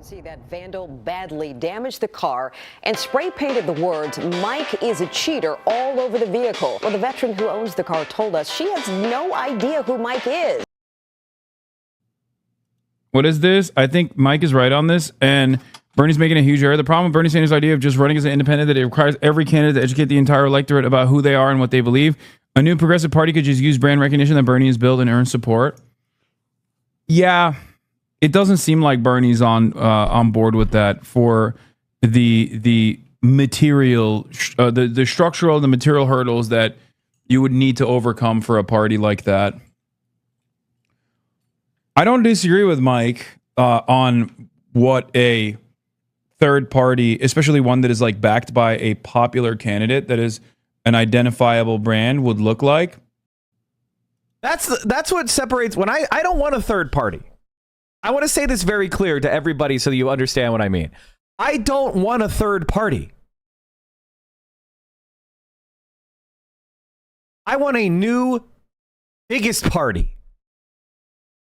See, that vandal badly damaged the car and spray painted the words, "Mike is a cheater," all over the vehicle. Well, the veteran who owns the car told us she has no idea who Mike is. What is this? I think Mike is right on this, and Bernie's making a huge error. The problem with Bernie Sanders' idea of just running as an independent, that it requires every candidate to educate the entire electorate about who they are and what they believe. A new progressive party could just use brand recognition that Bernie has built and earn support. Yeah, it doesn't seem like Bernie's on board with that for the material, the structural and the material hurdles that you would need to overcome for a party like that. I don't disagree with Mike on what a third party, especially one that is like backed by a popular candidate that is an identifiable brand, would look like. That's what separates. When I don't want a third party. I want to say this very clear to everybody so that you understand what I mean. I don't want a third party. I want a new biggest party.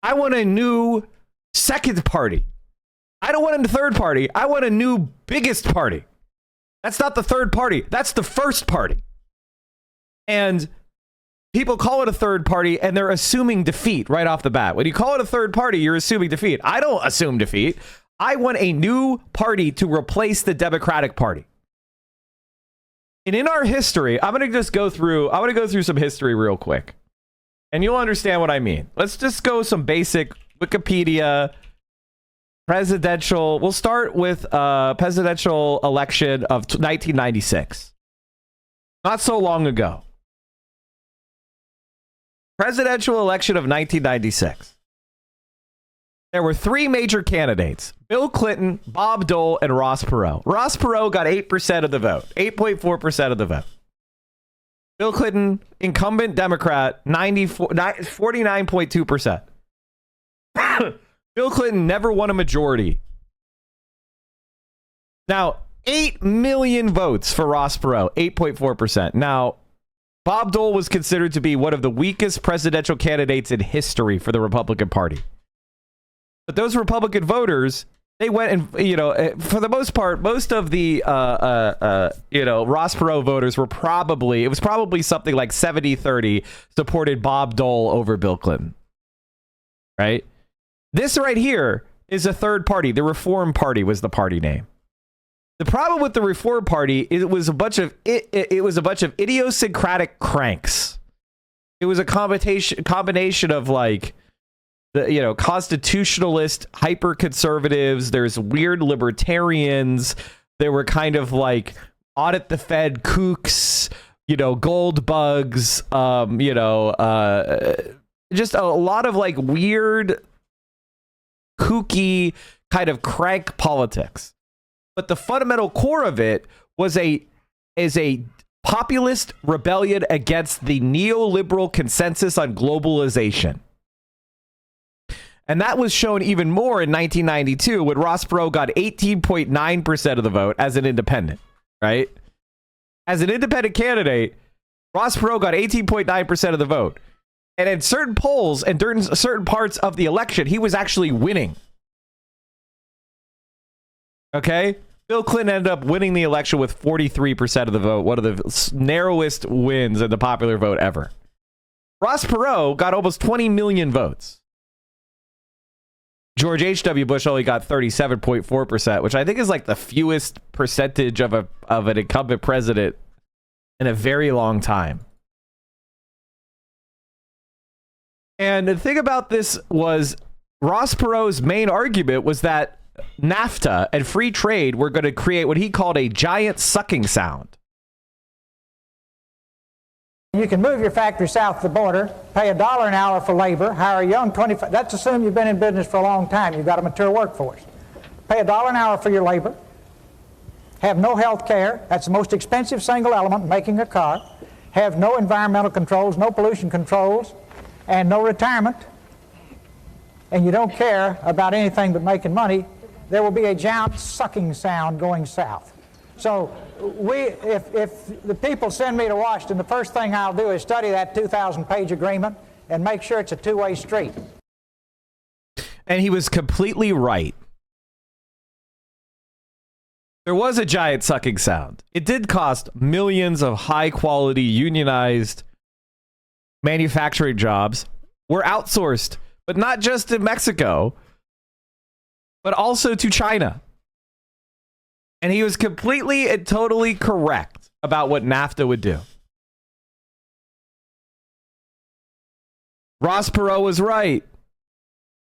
I want a new second party. I don't want a third party. I want a new biggest party. That's not the third party. That's the first party. And people call it a third party and they're assuming defeat right off the bat. When you call it a third party, you're assuming defeat. I don't assume defeat. I want a new party to replace the Democratic Party. And in our history, I'm going to just go through some history real quick. And you'll understand what I mean. Let's just go some basic Wikipedia presidential. We'll start with presidential election of 1996. Not so long ago. Presidential election of 1996. There were three major candidates: Bill Clinton, Bob Dole, and Ross Perot. Ross Perot got 8% of the vote, 8.4% of the vote. Bill Clinton, incumbent Democrat, 49.2%. Bill Clinton never won a majority. Now, 8 million votes for Ross Perot, 8.4%. Now, Bob Dole was considered to be one of the weakest presidential candidates in history for the Republican Party. But those Republican voters, they went and, for the most part, most of the, Ross Perot voters were probably something like 70-30 supported Bob Dole over Bill Clinton. Right? This right here is a third party. The Reform Party was the party name. The problem with the Reform Party is it was a bunch of idiosyncratic cranks. It was a combination of like the constitutionalist hyper conservatives. There's weird libertarians. There were kind of like audit the Fed kooks, gold bugs, just a lot of like weird kooky kind of crank politics. But the fundamental core of it is a populist rebellion against the neoliberal consensus on globalization. And that was shown even more in 1992 when Ross Perot got 18.9% of the vote as an independent, right? As an independent candidate, Ross Perot got 18.9% of the vote. And in certain polls and during certain parts of the election, he was actually winning. Okay? Bill Clinton ended up winning the election with 43% of the vote, one of the narrowest wins in the popular vote ever. Ross Perot got almost 20 million votes. George H.W. Bush only got 37.4%, which I think is like the fewest percentage of an incumbent president in a very long time. And the thing about this was Ross Perot's main argument was that NAFTA and free trade were going to create what he called a giant sucking sound. You can move your factory south of the border, pay $1 an hour for labor, hire a young 25. That's assuming you've been in business for a long time. You've got a mature workforce. Pay $1 an hour for your labor. Have no health care. That's the most expensive single element in making a car. Have no environmental controls, no pollution controls, and no retirement. And you don't care about anything but making money. There will be a giant sucking sound going south. So if the people send me to Washington, the first thing I'll do is study that 2,000-page agreement and make sure it's a two-way street. And he was completely right. There was a giant sucking sound. It did cost millions of high-quality, unionized manufacturing jobs were outsourced, but not just in Mexico, but also to China. And he was completely and totally correct about what NAFTA would do. Ross Perot was right.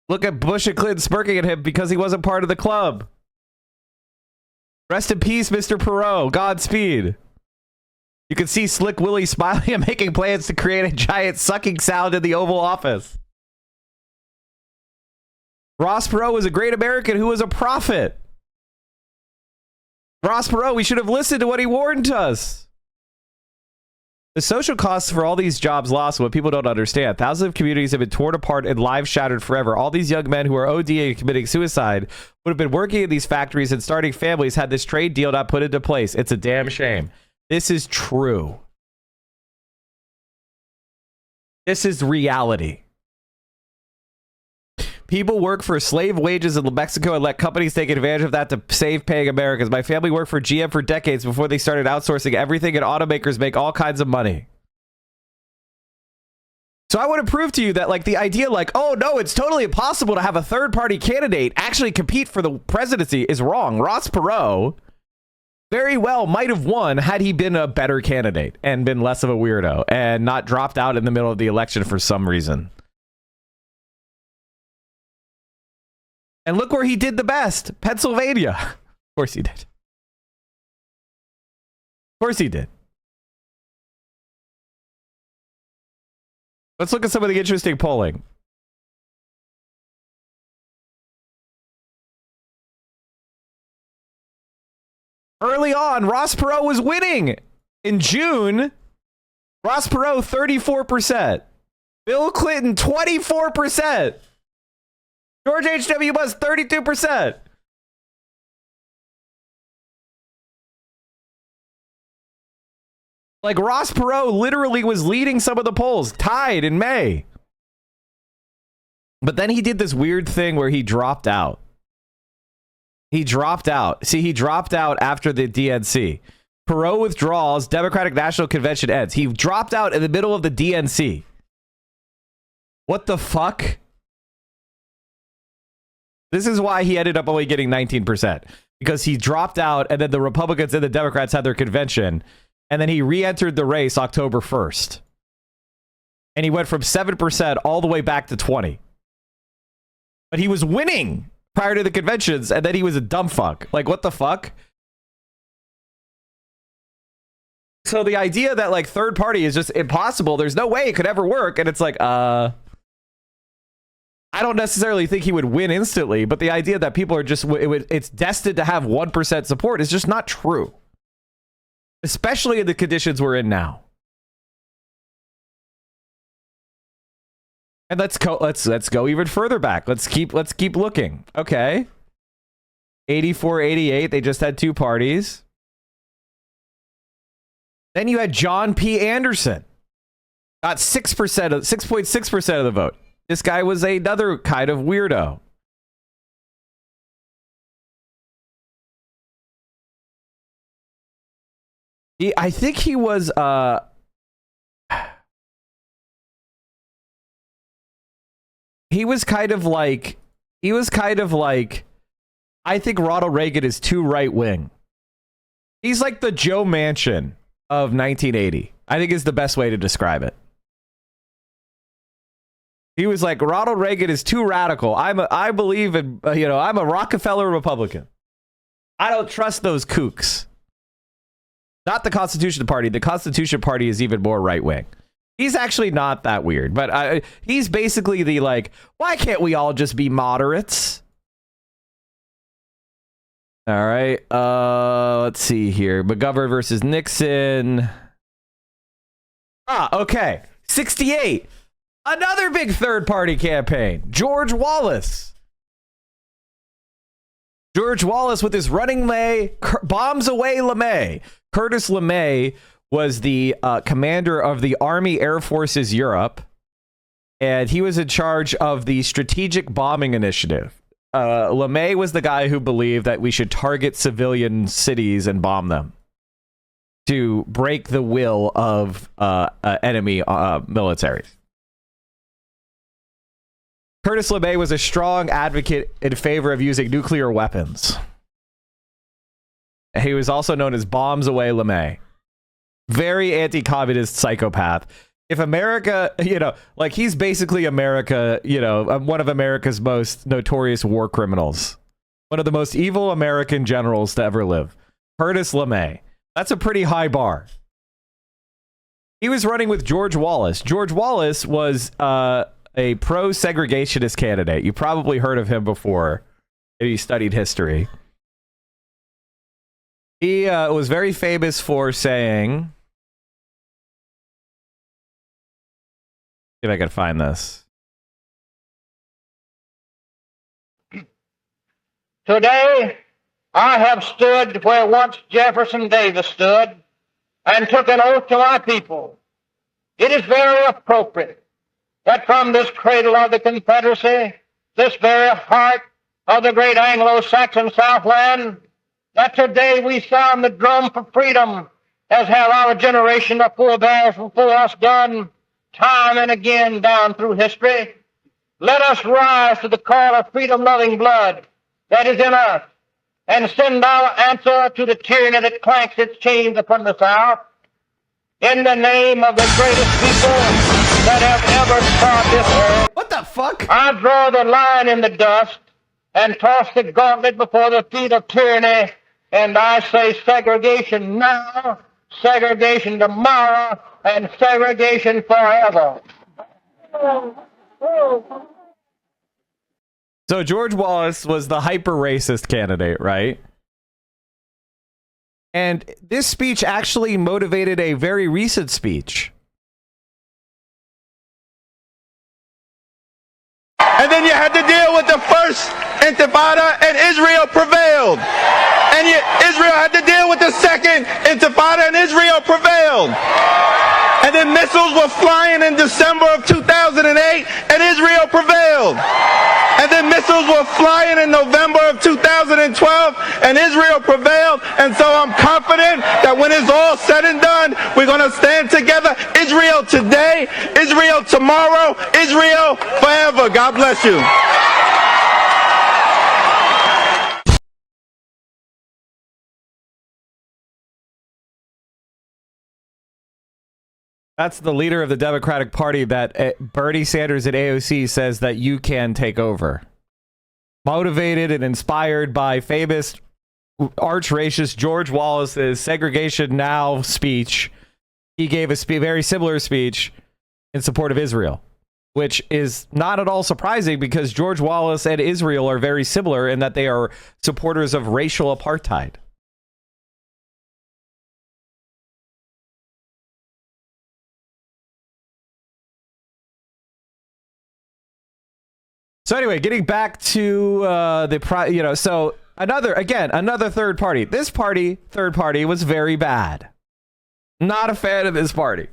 Look at Bush and Clinton smirking at him because he wasn't part of the club. Rest in peace, Mr. Perot. Godspeed. You can see Slick Willie smiling and making plans to create a giant sucking sound in the Oval Office. Ross Perot was a great American who was a prophet. Ross Perot, we should have listened to what he warned us. The social costs for all these jobs lost, what people don't understand. Thousands of communities have been torn apart and lives shattered forever. All these young men who are ODing and committing suicide would have been working in these factories and starting families had this trade deal not put into place. It's a damn shame. This is true. This is reality. People work for slave wages in Mexico and let companies take advantage of that to save paying Americans. My family worked for GM for decades before they started outsourcing everything, and automakers make all kinds of money. So I want to prove to you that, like, the idea, like, oh no, it's totally impossible to have a third-party candidate actually compete for the presidency is wrong. Ross Perot very well might have won had he been a better candidate and been less of a weirdo and not dropped out in the middle of the election for some reason. And look where he did the best. Pennsylvania. Of course he did. Of course he did. Let's look at some of the interesting polling. Early on, Ross Perot was winning. In June, Ross Perot, 34%. Bill Clinton, 24%. George H.W. Bush, 32%. Like, Ross Perot literally was leading some of the polls, tied in May. But then he did this weird thing where he dropped out. He dropped out. See, he dropped out after the DNC. Perot withdraws, Democratic National Convention ends. He dropped out in the middle of the DNC. What the fuck? This is why he ended up only getting 19%. Because he dropped out, and then the Republicans and the Democrats had their convention, and then he re-entered the race October 1st. And he went from 7% all the way back to 20%. But he was winning prior to the conventions, and then he was a dumb fuck. Like, what the fuck? So the idea that, like, third party is just impossible, there's no way it could ever work, and it's like, I don't necessarily think he would win instantly, but the idea that people are just, it's destined to have 1% support is just not true. Especially in the conditions we're in now. And let's go even further back. Let's keep looking. Okay. 84, 88, they just had two parties. Then you had John P. Anderson. Got 6.6% of the vote. This guy was another kind of weirdo. I think he was he was kind of like I think Ronald Reagan is too right wing. He's like the Joe Manchin of 1980. I think is the best way to describe it. He was like, Ronald Reagan is too radical. I believe in, I'm a Rockefeller Republican. I don't trust those kooks. Not the Constitution Party. The Constitution Party is even more right wing. He's actually not that weird, but he's basically the, like, why can't we all just be moderates? All right. Let's see here. McGovern versus Nixon. Okay. 68. Another big third-party campaign. George Wallace. George Wallace with his running May bombs away LeMay. Curtis LeMay was the commander of the Army Air Forces Europe, and he was in charge of the Strategic Bombing Initiative. LeMay was the guy who believed that we should target civilian cities and bomb them to break the will of enemy militaries. Curtis LeMay was a strong advocate in favor of using nuclear weapons. He was also known as Bombs Away LeMay. Very anti-communist psychopath. If America, like he's basically America, one of America's most notorious war criminals. One of the most evil American generals to ever live. Curtis LeMay. That's a pretty high bar. He was running with George Wallace. George Wallace was a pro-segregationist candidate. You probably heard of him before if you studied history. He was very famous for saying... See if I can find this. Today, I have stood where once Jefferson Davis stood and took an oath to my people. It is very appropriate that from this cradle of the Confederacy, this very heart of the great Anglo-Saxon Southland, that today we sound the drum for freedom, as have our generation of forebears before us done, time and again down through history. Let us rise to the call of freedom-loving blood that is in us, and send our answer to the tyranny that clanks its chains upon the South. In the name of the greatest people that have ever trod this earth. What the fuck? I draw the line in the dust and toss the gauntlet before the feet of tyranny, and I say segregation now, segregation tomorrow, and segregation forever. So George Wallace was the hyper-racist candidate, right? And this speech actually motivated a very recent speech. And then you had to deal with the first intifada, and Israel prevailed. And Israel had to deal with the second intifada, and Israel prevailed. And then missiles were flying in December of 2008, and Israel prevailed. And then missiles were flying in November of 2012, and Israel prevailed. And so I'm confident that when it's all said and done, we're going to stand together. Israel today, Israel tomorrow, Israel forever. God bless you. That's the leader of the Democratic Party that Bernie Sanders at AOC says that you can take over. Motivated and inspired by famous arch-racist George Wallace's Segregation Now speech, he gave a very similar speech in support of Israel, which is not at all surprising because George Wallace and Israel are very similar in that they are supporters of racial apartheid. So anyway, getting back to so another third party. This third party was very bad. Not a fan of this party.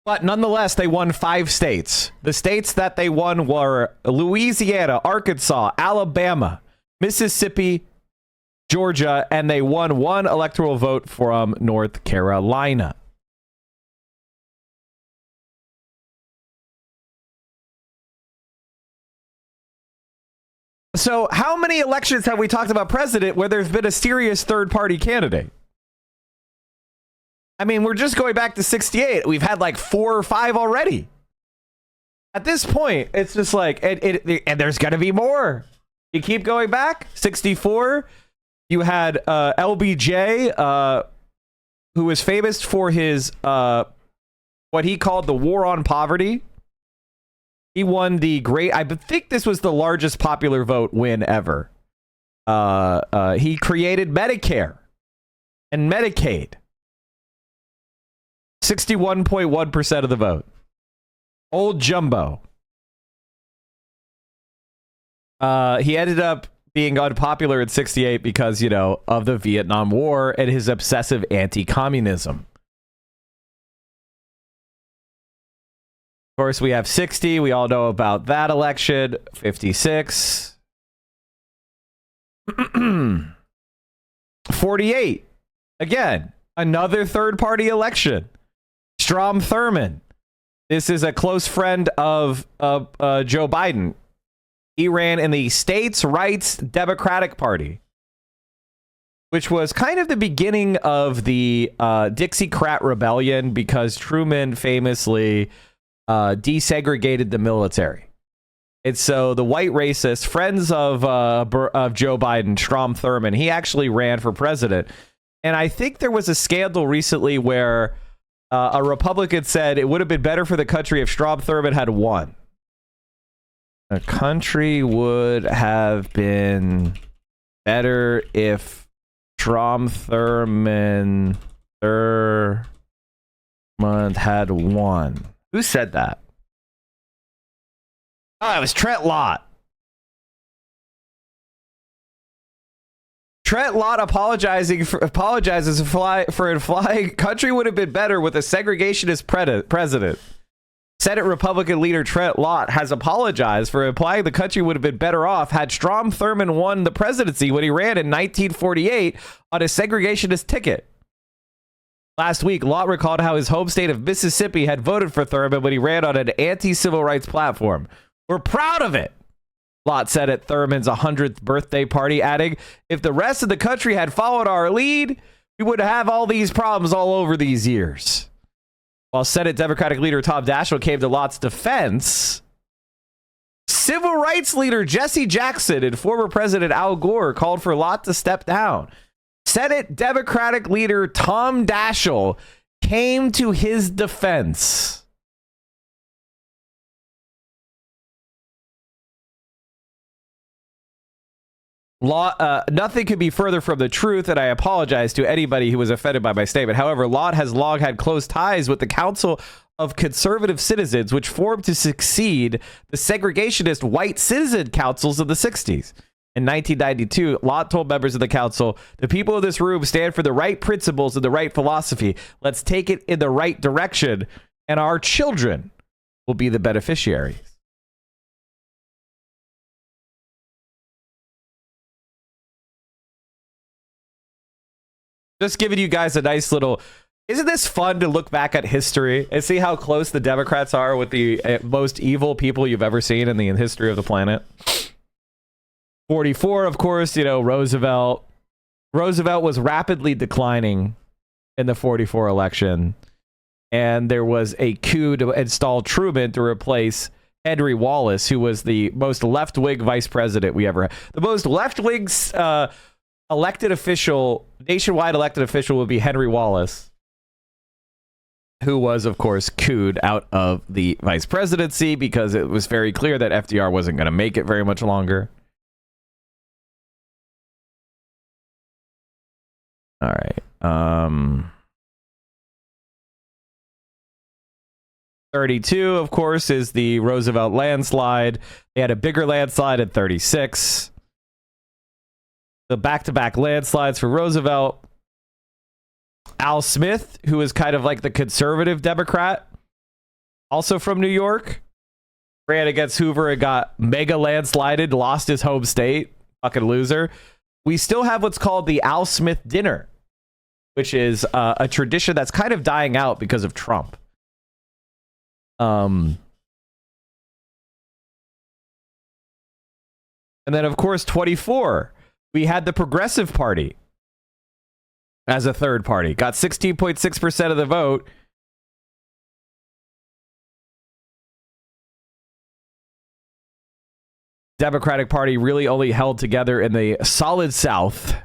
But nonetheless, they won 5 states. The states that they won were Louisiana, Arkansas, Alabama, Mississippi, Georgia, and they won 1 electoral vote from North Carolina. So how many elections have we talked about president where there's been a serious third-party candidate? I mean, we're just going back to 68. We've had like 4 or 5 already. At this point, it's just like, and there's going to be more. You keep going back. 64, you had LBJ, who was famous for his, what he called the war on poverty. He won the I think this was the largest popular vote win ever. He created Medicare and Medicaid. 61.1% of the vote. Old Jumbo. He ended up being unpopular in 68 because, of the Vietnam War and his obsessive anti-communism. Of course, we have 60. We all know about that election. 56. 48. Again, another third-party election. Strom Thurmond. This is a close friend of Joe Biden. He ran in the States' Rights Democratic Party, which was kind of the beginning of the Dixiecrat Rebellion because Truman famously desegregated the military. And so the white racist, friends of Joe Biden, Strom Thurmond, he actually ran for president. And I think there was a scandal recently where a Republican said it would have been better for the country if Strom Thurmond had won. The country would have been better if Strom Thurmond had won. Who said that? Oh, it was Trent Lott. Trent Lott apologizes for implying country would have been better with a segregationist president. Senate Republican leader Trent Lott has apologized for implying the country would have been better off had Strom Thurmond won the presidency when he ran in 1948 on a segregationist ticket. Last week, Lott recalled how his home state of Mississippi had voted for Thurmond when he ran on an anti-civil rights platform. We're proud of it, Lott said at Thurmond's 100th birthday party, adding, if the rest of the country had followed our lead, we would have all these problems all over these years. While Senate Democratic leader Tom Daschle came to Lott's defense, civil rights leader Jesse Jackson and former President Al Gore called for Lott to step down. Senate Democratic leader Tom Daschle came to his defense. Nothing could be further from the truth, and I apologize to anybody who was offended by my statement. However, Lott has long had close ties with the Council of Conservative Citizens, which formed to succeed the segregationist white citizen councils of the 60s. In 1992, Lott told members of the council, the people of this room stand for the right principles and the right philosophy. Let's take it in the right direction, and our children will be the beneficiaries. Just giving you guys a nice little... Isn't this fun to look back at history and see how close the Democrats are with the most evil people you've ever seen in the history of the planet? 44, of course, Roosevelt. Roosevelt was rapidly declining in the 44 election. And there was a coup to install Truman to replace Henry Wallace, who was the most left-wing vice president we ever had. The most left-wing... nationwide elected official would be Henry Wallace, who was, of course, cooed out of the vice presidency because it was very clear that FDR wasn't going to make it very much longer. All right. 32, of course, is the Roosevelt landslide. They had a bigger landslide at 36. The back-to-back landslides for Roosevelt. Al Smith, who is kind of like the conservative Democrat, also from New York, ran against Hoover and got mega landslided, lost his home state. Fucking loser. We still have what's called the Al Smith dinner, which is a tradition that's kind of dying out because of Trump. And then, of course, 24. We had the Progressive Party as a third party. Got 16.6% of the vote. Democratic Party really only held together in the solid South.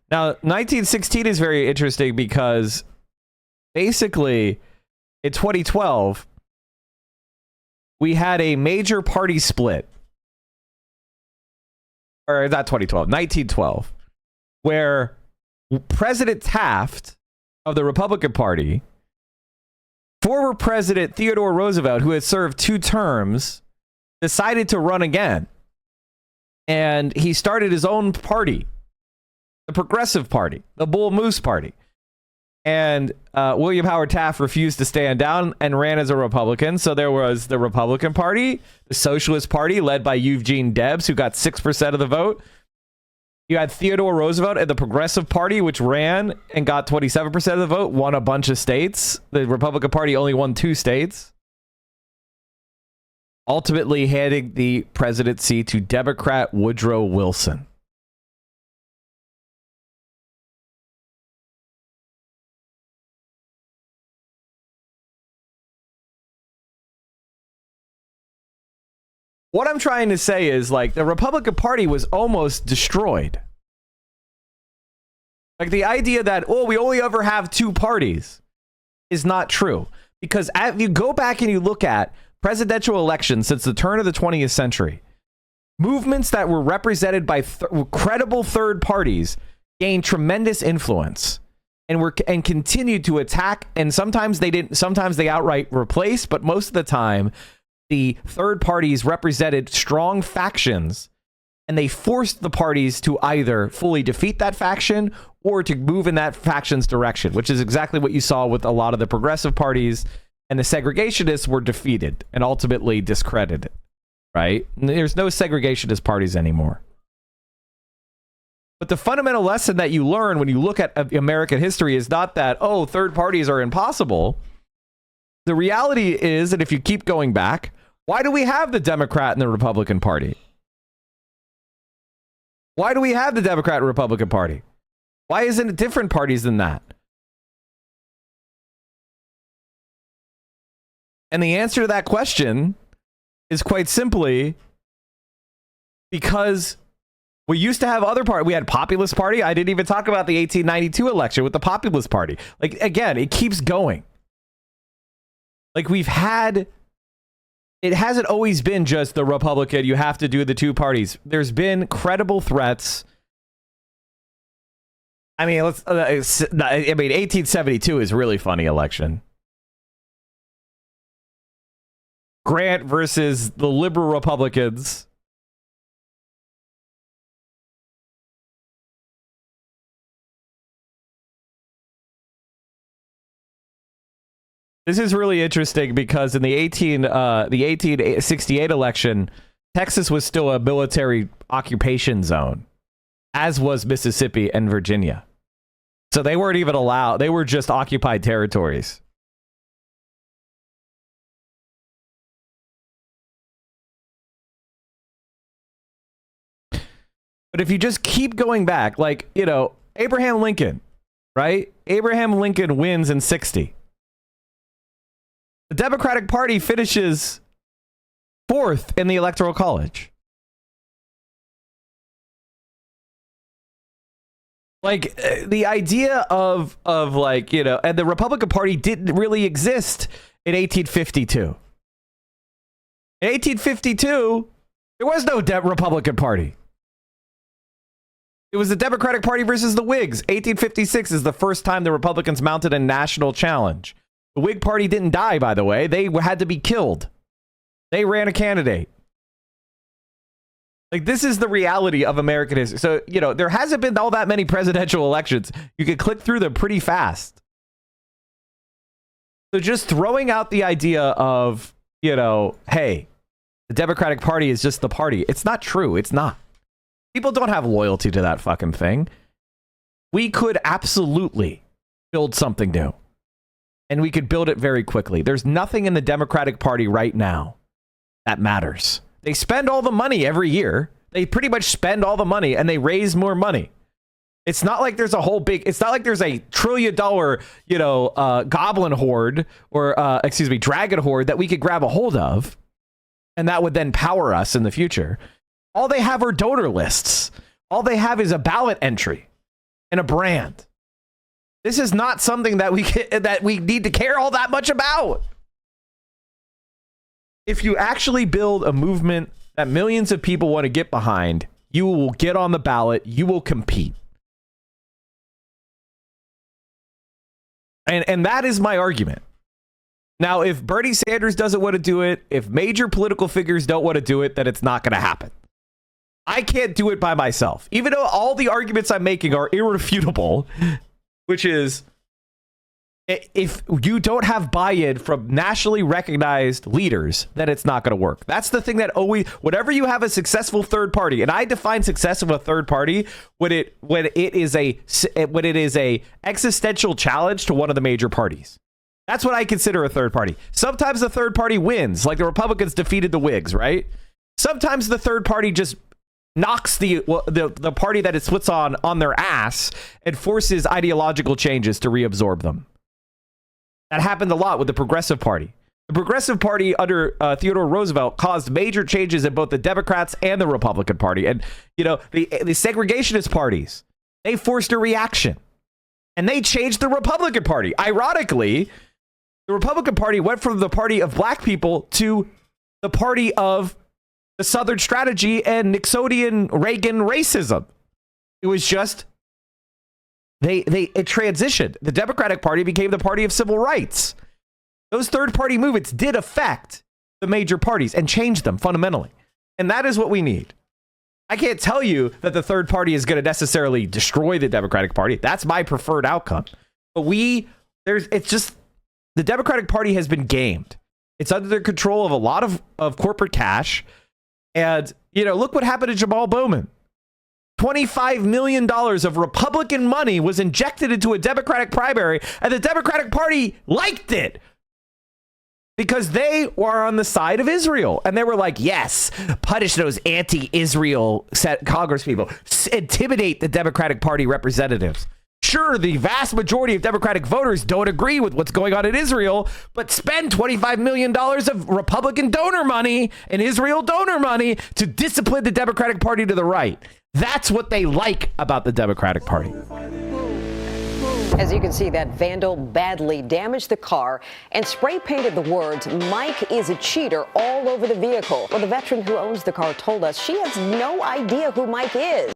Now, 1916 is very interesting because basically in 2012, we had a major party split. Or not 2012, 1912, where President Taft of the Republican Party, former President Theodore Roosevelt, who had served 2 terms, decided to run again. And he started his own party, the Progressive Party, the Bull Moose Party. And William Howard Taft refused to stand down and ran as a Republican. So there was the Republican Party, the Socialist Party, led by Eugene Debs, who got 6% of the vote. You had Theodore Roosevelt and the Progressive Party, which ran and got 27% of the vote, won a bunch of states. The Republican Party only won 2 states. Ultimately handing the presidency to Democrat Woodrow Wilson. What I'm trying to say is, like, the Republican Party was almost destroyed. Like, the idea that, oh, we only ever have 2 parties is not true. Because if you go back and you look at presidential elections since the turn of the 20th century, movements that were represented by credible third parties gained tremendous influence and continued to attack. And sometimes they outright replaced, but most of the time, the third parties represented strong factions, and they forced the parties to either fully defeat that faction or to move in that faction's direction, which is exactly what you saw with a lot of the progressive parties, and the segregationists were defeated and ultimately discredited, right? There's no segregationist parties anymore. But the fundamental lesson that you learn when you look at American history is not that, oh, third parties are impossible. The reality is that if you keep going back, why do we have the Democrat and the Republican Party? Why do we have the Democrat and Republican Party? Why isn't it different parties than that? And the answer to that question is quite simply because we used to have other parties. We had Populist Party. I didn't even talk about the 1892 election with the Populist Party. Like, again, it keeps going. Like, we've had... It hasn't always been just the Republican, you have to do the 2 parties. There's been credible threats. I mean, 1872 is a really funny election. Grant versus the liberal Republicans. This is really interesting because in the 1868 election, Texas was still a military occupation zone, as was Mississippi and Virginia. So they weren't even allowed. They were just occupied territories. But if you just keep going back, like, you know, Abraham Lincoln, right? Abraham Lincoln wins in 60. The Democratic Party finishes 4th in the Electoral College. Like, the idea of like, you know, and the Republican Party didn't really exist in 1852. In 1852, there was no Republican Party. It was the Democratic Party versus the Whigs. 1856 is the first time the Republicans mounted a national challenge. The Whig Party didn't die, by the way. They had to be killed. They ran a candidate. Like, this is the reality of American history. So, you know, there hasn't been all that many presidential elections. You can click through them pretty fast. So just throwing out the idea of, you know, hey, the Democratic Party is just the party. It's not true. It's not. People don't have loyalty to that fucking thing. We could absolutely build something new. And we could build it very quickly. There's nothing in the Democratic Party right now that matters. They spend all the money every year. They pretty much spend all the money and they raise more money. It's not like there's a whole big, it's not like there's a $1 trillion, you know, goblin horde or, dragon horde that we could grab a hold of. And that would then power us in the future. All they have are donor lists. All they have is a ballot entry and a brand. This is not something that we need to care all that much about. If you actually build a movement that millions of people want to get behind, you will get on the ballot, you will compete. And that is my argument. Now, if Bernie Sanders doesn't want to do it, if major political figures don't want to do it, then it's not going to happen. I can't do it by myself, even though all the arguments I'm making are irrefutable, which is if you don't have buy-in from nationally recognized leaders, then it's not going to work. That's the thing that always, whenever you have a successful third party, and I define success of a third party when it is a existential challenge to one of the major parties. That's what I consider a third party. Sometimes the third party wins, like the Republicans defeated the Whigs, right? Sometimes the third party just knocks the party that it splits on their ass and forces ideological changes to reabsorb them. That happened a lot with the Progressive Party. The Progressive Party under Theodore Roosevelt caused major changes in both the Democrats and the Republican Party. And, you know, the segregationist parties, they forced a reaction. And they changed the Republican Party. Ironically, the Republican Party went from the party of black people to the party of the Southern strategy and Nixonian Reagan racism. It was just... It transitioned. The Democratic Party became the party of civil rights. Those third party movements did affect the major parties and change them fundamentally. And that is what we need. I can't tell you that the third party is going to necessarily destroy the Democratic Party. That's my preferred outcome. But it's just, the Democratic Party has been gamed. It's under the control of a lot of corporate cash. And, you know, look what happened to Jamal Bowman. $25 million of Republican money was injected into a Democratic primary, and the Democratic Party liked it because they were on the side of Israel. And they were like, yes, punish those anti-Israel congresspeople, intimidate the Democratic Party representatives. Sure, the vast majority of Democratic voters don't agree with what's going on in Israel, but spend $25 million of Republican donor money and Israel donor money to discipline the Democratic Party to the right. That's what they like about the Democratic Party. As you can see, that vandal badly damaged the car and spray painted the words, "Mike is a cheater," all over the vehicle. Well, the veteran who owns the car told us she has no idea who Mike is.